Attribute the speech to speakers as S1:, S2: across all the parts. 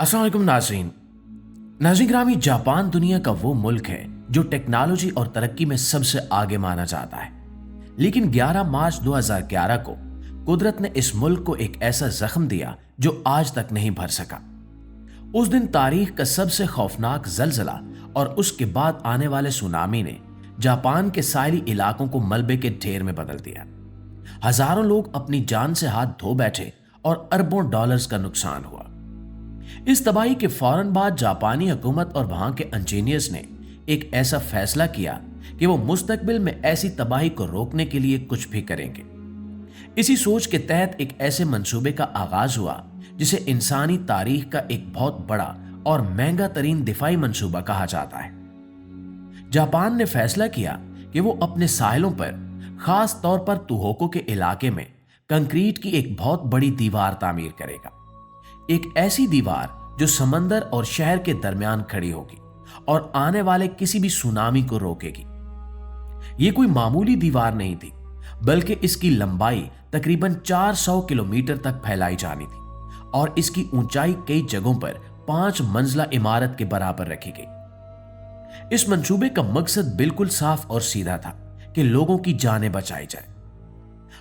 S1: अस्सलाम वालेकुम नाज़रीन ग्रामी, जापान दुनिया का वो मुल्क है जो टेक्नोलॉजी और तरक्की में सबसे आगे माना जाता है। लेकिन 11 मार्च 2011 को कुदरत ने इस मुल्क को एक ऐसा जख्म दिया जो आज तक नहीं भर सका। उस दिन तारीख का सबसे खौफनाक जलजला और उसके बाद आने वाले सुनामी ने जापान के साहिली इलाकों को मलबे के ढेर में बदल दिया। हजारों लोग अपनी जान से हाथ धो बैठे और अरबों डॉलर्स का नुकसान हुआ। इस तबाही के फौरन बाद जापानी हुकूमत और वहां के इंजीनियर्स ने एक ऐसा फैसला किया कि वो मुस्तकबिल में ऐसी तबाही को रोकने के लिए कुछ भी करेंगे। इसी सोच के तहत एक ऐसे मंसूबे का आगाज हुआ जिसे इंसानी तारीख का एक बहुत बड़ा और महंगा तरीन दिफाई मंसूबा कहा जाता है। जापान ने फैसला किया कि वो अपने साहिलों पर, खास तौर पर तुहोको के इलाके में, कंक्रीट की एक बहुत बड़ी दीवार तामीर करेगा। एक ऐसी दीवार जो समंदर और शहर के दरमियान खड़ी होगी और आने वाले किसी भी सुनामी को रोकेगी। यह कोई मामूली दीवार नहीं थी, बल्कि इसकी लंबाई तकरीबन 400 किलोमीटर तक फैलाई जानी थी और इसकी ऊंचाई कई जगहों पर 5 मंजिला इमारत के बराबर रखी गई। इस मंसूबे का मकसद बिल्कुल साफ और सीधा था कि लोगों की जानें बचाई जाए।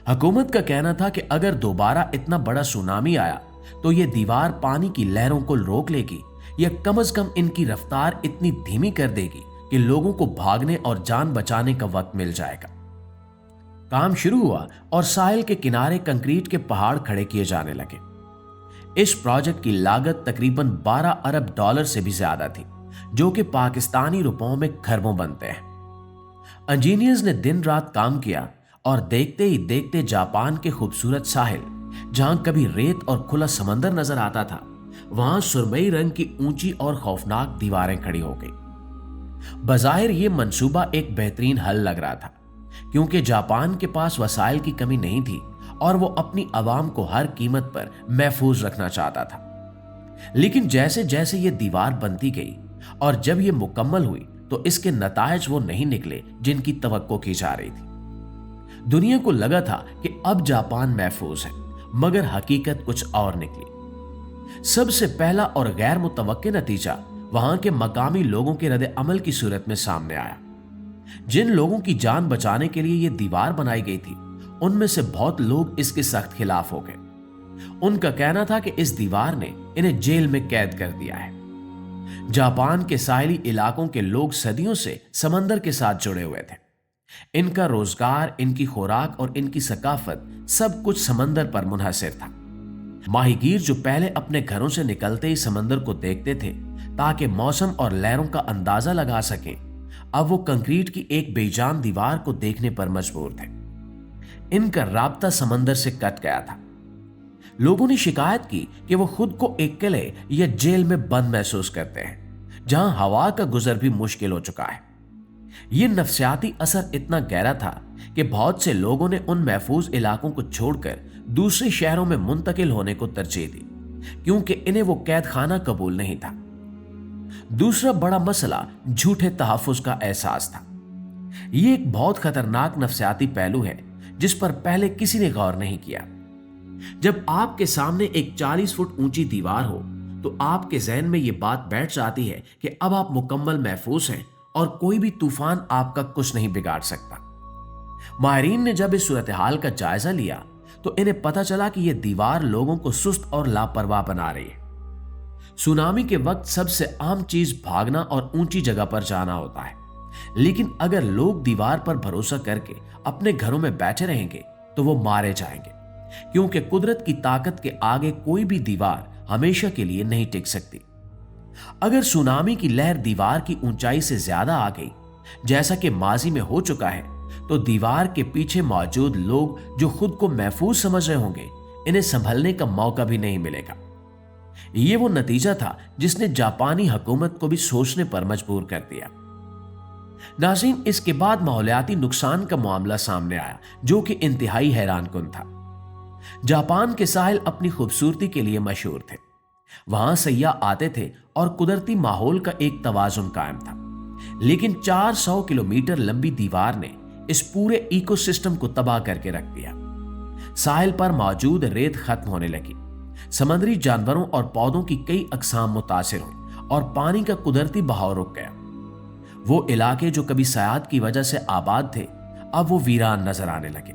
S1: हुकूमत का कहना था कि अगर दोबारा इतना बड़ा सुनामी आया तो यह दीवार पानी की लहरों को रोक लेगी या कम से कम इनकी रफ्तार इतनी धीमी कर देगी कि लोगों को भागने और जान बचाने का वक्त मिल जाएगा। काम शुरू हुआ और साहिल के किनारे कंक्रीट के पहाड़ खड़े किए जाने लगे। इस प्रोजेक्ट की लागत तकरीबन 12 अरब डॉलर से भी ज्यादा थी, जो कि पाकिस्तानी रुपयों में खरबों बनते हैं। इंजीनियर्स ने दिन रात काम किया और देखते ही देखते जापान के खूबसूरत साहिल, जहां कभी रेत और खुला समंदर नजर आता था, वहां सुरमई रंग की ऊंची और खौफनाक दीवारें खड़ी हो गई। बज़ाहिर यह मंसूबा एक बेहतरीन हल लग रहा था, क्योंकि जापान के पास वसाइल की कमी नहीं थी और वो अपनी आवाम को हर कीमत पर महफूज रखना चाहता था। लेकिन जैसे जैसे ये दीवार बनती गई और जब ये मुकम्मल हुई तो इसके नतायज वो नहीं निकले जिनकी तवक्को की जा रही थी। दुनिया को लगा था कि अब जापान महफूज है, मगर हकीकत कुछ और निकली। सबसे पहला और गैर मुतवक्के नतीजा वहां के मकामी लोगों के रद्द अमल की सूरत में सामने आया। जिन लोगों की जान बचाने के लिए यह दीवार बनाई गई थी, उनमें से बहुत लोग इसके सख्त खिलाफ हो गए। उनका कहना था कि इस दीवार ने इन्हें जेल में कैद कर दिया है। जापान के साहिली इलाकों के लोग सदियों से समंदर के साथ जुड़े हुए थे। इनका रोजगार, इनकी खुराक और इनकी सकाफत सब कुछ समंदर पर मुनहसिर था। माहीगीर जो पहले अपने घरों से निकलते ही समंदर को देखते थे ताकि मौसम और लहरों का अंदाजा लगा सकें, अब वो कंक्रीट की एक बेजान दीवार को देखने पर मजबूर थे। इनका राब्ता समंदर से कट गया था। लोगों ने शिकायत की कि वो खुद को एक किले या जेल में बंद महसूस करते हैं, जहां हवा का गुजर भी मुश्किल हो चुका है। यह नफ्सियाती असर इतना गहरा था कि बहुत से लोगों ने उन महफूज इलाकों को छोड़कर दूसरे शहरों में मुंतकिल होने को तरजीह दी, क्योंकि इन्हें वो कैद खाना कबूल नहीं था। दूसरा बड़ा मसला झूठे तहफ्फुज का एहसास था। यह एक बहुत खतरनाक नफ्सियाती पहलू है जिस पर पहले किसी ने गौर नहीं किया। जब आपके सामने एक 40 फुट ऊंची दीवार हो तो आपके जहन में यह बात बैठ जाती है कि अब आप मुकम्मल महफूज हैं और कोई भी तूफान आपका कुछ नहीं बिगाड़ सकता। माहिरीन ने जब इस सूरत हाल का जायजा लिया तो इन्हें पता चला कि यह दीवार लोगों को सुस्त और लापरवाह बना रही है। सुनामी के वक्त सबसे आम चीज भागना और ऊंची जगह पर जाना होता है, लेकिन अगर लोग दीवार पर भरोसा करके अपने घरों में बैठे रहेंगे तो वो मारे जाएंगे, क्योंकि कुदरत की ताकत के आगे कोई भी दीवार हमेशा के लिए नहीं टिक सकती। अगर सुनामी की लहर दीवार की ऊंचाई से ज्यादा आ गई, जैसा कि माजी में हो चुका है, तो दीवार के पीछे मौजूद लोग जो खुद को महफूज समझ रहे होंगे, इन्हें संभलने का मौका भी नहीं मिलेगा। यह वो नतीजा था जिसने जापानी हुकूमत को भी सोचने पर मजबूर कर दिया। नाज़रीन, इसके बाद माहौलियाती नुकसान का मामला सामने आया जो कि इंतहाई हैरानकुन था। जापान के साहिल अपनी खूबसूरती के लिए मशहूर थे। वहां सयाह आते थे और कुदरती माहौल का एक तवाजुन कायम था। लेकिन 400 किलोमीटर लंबी दीवार ने इस पूरे इकोसिस्टम को तबाह करके रख दिया। साहिल पर मौजूद रेत खत्म होने लगी, समुद्री जानवरों और पौधों की कई अकसाम मुतासिर हुई और पानी का कुदरती बहाव रुक गया। वो इलाके जो कभी सयाहत की वजह से आबाद थे, अब वो वीरान नजर आने लगे,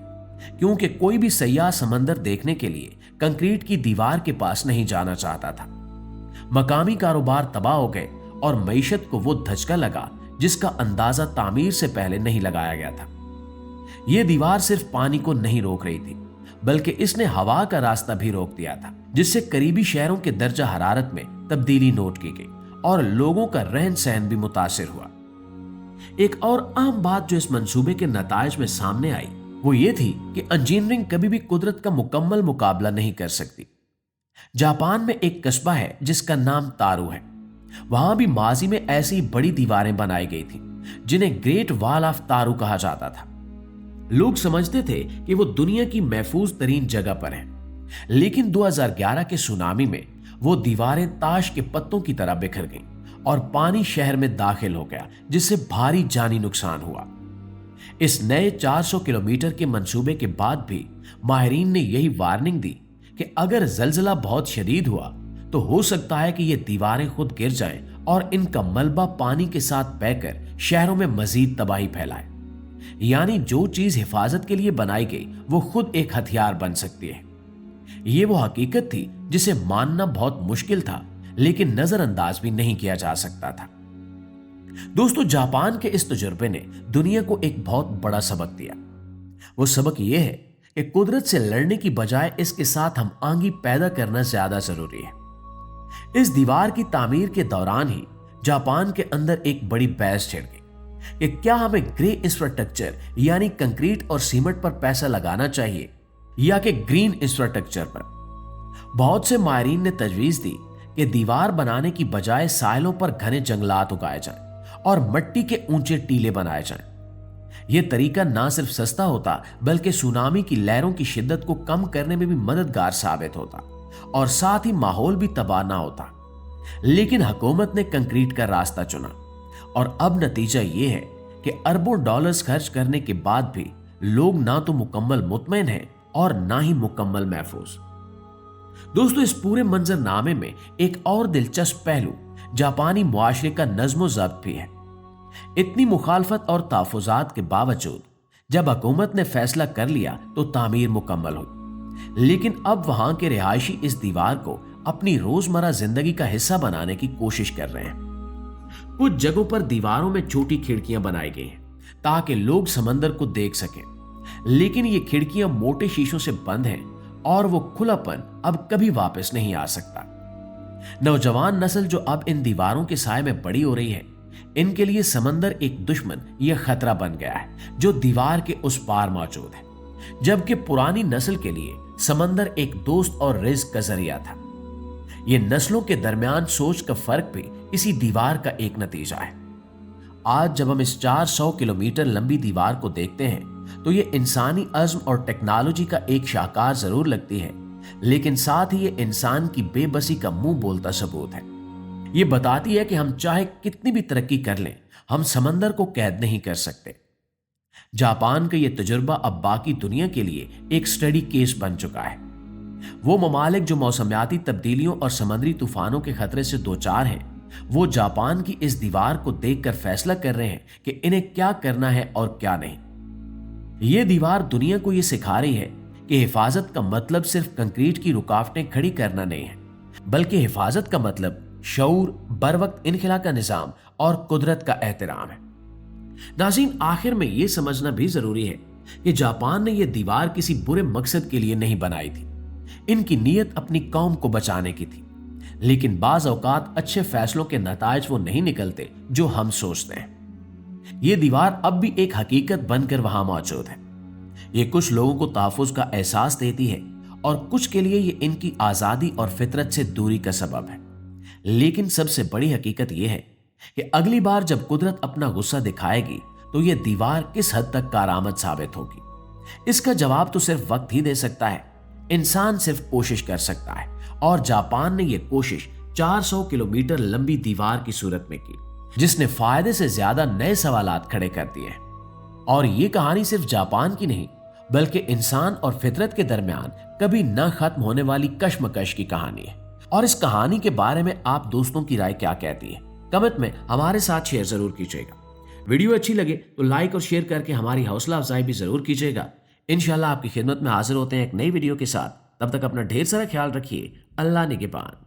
S1: क्योंकि कोई भी सयाह समंदर देखने के लिए कंक्रीट की दीवार के पास नहीं जाना चाहता था। मकामी कारोबार तबाह हो गए और मईशत को वो धचका लगा जिसका अंदाजा तामीर से पहले नहीं लगाया गया था। यह दीवार सिर्फ पानी को नहीं रोक रही थी, बल्कि इसने हवा का रास्ता भी रोक दिया था, जिससे करीबी शहरों के दर्जा हरारत में तब्दीली नोट की गई और लोगों का रहन सहन भी मुतासिर हुआ। एक और अहम बात जो इस मंसूबे के नताइज में सामने आई वो ये थी कि इंजीनियरिंग कभी भी कुदरत का मुकम्मल मुकाबला नहीं कर सकती। जापान में एक कस्बा है जिसका नाम तारू है। वहां भी माजी में ऐसी बड़ी दीवारें बनाई गई थी जिन्हें ग्रेट वॉल ऑफ तारू कहा जाता था। लोग समझते थे कि वो दुनिया की महफूज तरीन जगह पर है, लेकिन 2011 के सुनामी में वो दीवारें ताश के पत्तों की तरह बिखर गईं और पानी शहर में दाखिल हो गया, जिससे भारी जानी नुकसान हुआ। इस नए 400 किलोमीटर के मंसूबे के बाद भी माहिरीन ने यही वार्निंग दी कि अगर जलजला बहुत शदीद हुआ तो हो सकता है कि ये दीवारें खुद गिर जाएं और इनका मलबा पानी के साथ बहकर शहरों में मजीद तबाही फैलाए। यानी जो चीज हिफाजत के लिए बनाई गई वो खुद एक हथियार बन सकती है। ये वो हकीकत थी जिसे मानना बहुत मुश्किल था, लेकिन नजरअंदाज भी नहीं किया जा सकता था। दोस्तों, जापान के इस तजुर्बे ने दुनिया को एक बहुत बड़ा सबक दिया। वो सबक यह है कि कुदरत से लड़ने की बजाय इसके साथ हम आंगी पैदा करना ज्यादा जरूरी है। इस दीवार की तामीर के दौरान ही जापान के अंदर एक बड़ी बहस छिड़ गई कि क्या हमें ग्रे इंफ्रास्ट्रक्चर यानी कंक्रीट और सीमेंट पर पैसा लगाना चाहिए या कि ग्रीन इंफ्रास्ट्रक्चर पर। बहुत से माहिरीन ने तजवीज दी कि दीवार बनाने की बजाय साहिलों पर घने जंगलात उगाए जाएं और मिट्टी के ऊंचे टीले बनाए जाएं। यह तरीका ना सिर्फ सस्ता होता बल्कि सुनामी की लहरों की शिद्दत को कम करने में भी मददगार साबित होता और साथ ही माहौल भी तबाह ना होता। लेकिन हुकूमत ने कंक्रीट का रास्ता चुना और अब नतीजा यह है कि अरबों डॉलर्स खर्च करने के बाद भी लोग ना तो मुकम्मल मुतमईन हैं और ना ही मुकम्मल महफूज। दोस्तों, इस पूरे मंजरनामे में एक और दिलचस्प पहलू जापानी मुआशरे का नज्म ज़ब्त भी है। इतनी मुखालफत और तहफ़्फ़ुज़ात के बावजूद जब हुकूमत ने फैसला कर लिया तो तामीर मुकम्मल हुई, लेकिन अब वहां के रिहायशी इस दीवार को अपनी रोजमर्रा जिंदगी का हिस्सा बनाने की कोशिश कर रहे हैं। कुछ जगहों पर दीवारों में छोटी खिड़कियां बनाई गई हैं ताकि लोग समंदर को देख सकें, लेकिन ये खिड़कियां मोटे शीशों से बंद हैं और वो खुलापन अब कभी वापस नहीं आ सकता। नौजवान नस्ल जो अब इन दीवारों के साए में बड़ी हो रही है, इनके लिए समंदर एक दुश्मन या खतरा बन गया है जो दीवार के उस पार मौजूद है, जबकि पुरानी नस्ल के लिए समंदर एक दोस्त और रिज़्क का जरिया था। ये नस्लों के दरमियान सोच का फर्क भी इसी दीवार का एक नतीजा है। आज जब हम इस 400 किलोमीटर लंबी दीवार को देखते हैं तो ये इंसानी अज़्म और टेक्नोलॉजी का एक शाहकार जरूर लगती है, लेकिन साथ ही ये इंसान की बेबसी का मुंह बोलता सबूत है। ये बताती है कि हम चाहे कितनी भी तरक्की कर लें, हम समंदर को कैद नहीं कर सकते। जापान का ये तजुर्बा अब बाकी दुनिया के लिए एक स्टडी केस बन चुका है। वो ममालिक जो मौसमियाती तब्दीलियों और समुद्री तूफानों के खतरे से दो चार हैं, वो जापान की इस दीवार को देखकर फैसला कर रहे हैं कि इन्हें क्या करना है और क्या नहीं। ये दीवार दुनिया को ये सिखा रही है कि हिफाजत का मतलब सिर्फ कंक्रीट की रुकावटें खड़ी करना नहीं है, बल्कि हिफाजत का मतलब शऊर, बरवक्त इनखला का निजाम और कुदरत का एहतराम है। नाज़रीन, आखिर में यह समझना भी जरूरी है कि जापान ने यह दीवार किसी बुरे मकसद के लिए नहीं बनाई थी। इनकी नीयत अपनी कौम को बचाने की थी, लेकिन बाज औकात अच्छे फैसलों के नताइज वो नहीं निकलते जो हम सोचते हैं। ये दीवार अब भी एक हकीकत बनकर वहां मौजूद है। ये कुछ लोगों को तहफ़्फ़ुज़ का एहसास देती है और कुछ के लिए ये इनकी आज़ादी और फितरत से दूरी का सबब है। लेकिन सबसे बड़ी हकीकत यह है कि अगली बार जब कुदरत अपना गुस्सा दिखाएगी तो यह दीवार किस हद तक कारआमद साबित होगी, इसका जवाब तो सिर्फ वक्त ही दे सकता है। इंसान सिर्फ कोशिश कर सकता है और जापान ने यह कोशिश 400 किलोमीटर लंबी दीवार की सूरत में की, जिसने फायदे से ज्यादा नए सवालात खड़े कर दिए। और यह कहानी सिर्फ जापान की नहीं बल्कि इंसान और फितरत के दरमियान कभी न खत्म होने वाली कश्मकश की कहानी है। और इस कहानी के बारे में आप दोस्तों की राय क्या कहती है, कमेंट में हमारे साथ शेयर जरूर कीजिएगा। वीडियो अच्छी लगे तो लाइक और शेयर करके हमारी हौसला अफजाई भी जरूर कीजिएगा। इंशाल्लाह आपकी खिदमत में हाजिर होते हैं एक नई वीडियो के साथ। तब तक अपना ढेर सारा ख्याल रखिए। अल्लाह निगहबान।